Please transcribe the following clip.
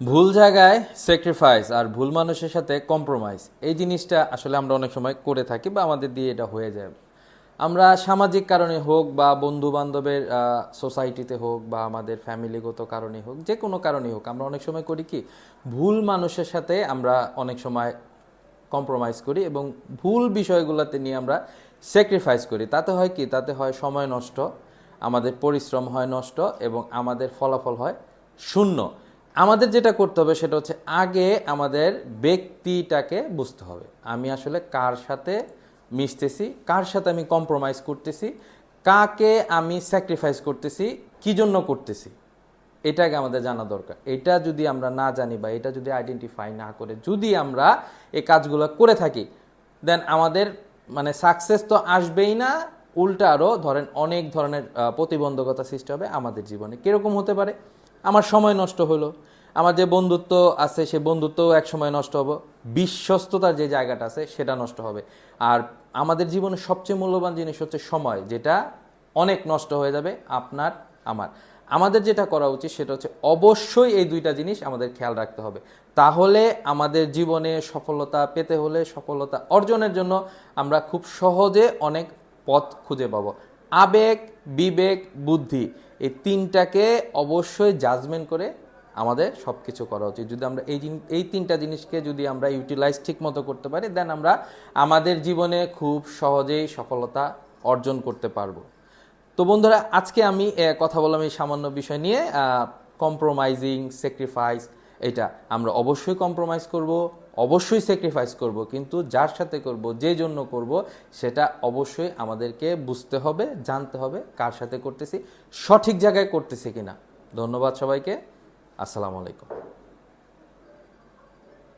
ভুল জায়গায় স্যাক্রিফাইস আর ভুল মানুষের সাথে কম্প্রোমাইজ এই জিনিসটা আসলে আমরা অনেক সময় করে থাকি বা আমাদের দিয়ে এটা হয়ে যায়। আমরা সামাজিক কারণে হোক বা বন্ধু বান্ধবের সোসাইটিতে হোক বা আমাদের ফ্যামিলিগত কারণে হোক, যে কোনো কারণেই হোক, আমরা অনেক সময় করি কি ভুল মানুষের সাথে আমরা অনেক সময় কম্প্রোমাইজ করি এবং ভুল বিষয়গুলোতে নিয়ে আমরা স্যাক্রিফাইস করি। তাতে হয় কি, তাতে হয় সময় নষ্ট, আমাদের পরিশ্রম হয় নষ্ট এবং আমাদের ফলাফল হয় শূন্য। আমাদের যেটা করতে হবে সেটা হচ্ছে আগে আমাদের ব্যক্তিটাকে বুঝতে হবে, আমি আসলে কার সাথে মিশতেছি, কার সাথে আমি কম্প্রোমাইজ করতেছি, কাকে আমি স্যাক্রিফাইস করতেছি, কি জন্য করতেছি, এটাকে আমাদের জানা দরকার। এটা যদি আমরা না জানি বা এটা যদি আইডেন্টিফাই না করে যদি আমরা এই কাজগুলো করে থাকি, দেন আমাদের মানে সাকসেস তো আসবেই না, উল্টা আরও ধরেন অনেক ধরনের প্রতিবন্ধকতা সৃষ্টি হবে আমাদের জীবনে। কীরকম হতে পারে? আমার সময় নষ্ট হলো, আমার যে বন্ধুত্ব আছে সে বন্ধুত্বও এক সময় নষ্ট হবে, বিশ্বস্ততার যে জায়গাটা আছে সেটা নষ্ট হবে। আর আমাদের জীবনে সবচেয়ে মূল্যবান জিনিস হচ্ছে সময়, যেটা অনেক নষ্ট হয়ে যাবে আপনার আমার। আমাদের যেটা করা উচিত সেটা হচ্ছে অবশ্যই এই দুইটা জিনিস আমাদের খেয়াল রাখতে হবে। তাহলে আমাদের জীবনে সফলতা পেতে হলে, সফলতা অর্জনের জন্য আমরা খুব সহজে অনেক পথ খুঁজে পাবো। আবেগ, বিবেক, বুদ্ধি, এই তিনটাকে অবশ্যই জাজমেন্ট করে আমাদের সব কিছু করা উচিত। যদি আমরা এই তিনটা জিনিসকে যদি আমরা ইউটিলাইজ ঠিক মতো করতে পারি, দেন আমরা আমাদের জীবনে খুব সহজেই সফলতা অর্জন করতে পারবো। তো বন্ধুরা, আজকে আমি কথা বললাম এই সামান্য বিষয় নিয়ে, কম্প্রোমাইজিং, স্যাক্রিফাইস। এটা আমরা অবশ্যই কম্প্রোমাইজ করব, অবশ্যই স্যাক্রিফাইস করব, কিন্তু যার সাথে করব, যে জন্য করব, সেটা অবশ্যই আমাদেরকে বুঝতে হবে, জানতে হবে কার সাথে করতেছি, সঠিক জায়গায় করতেছি কিনা। ধন্যবাদ সবাইকে। আসসালামু আলাইকুম।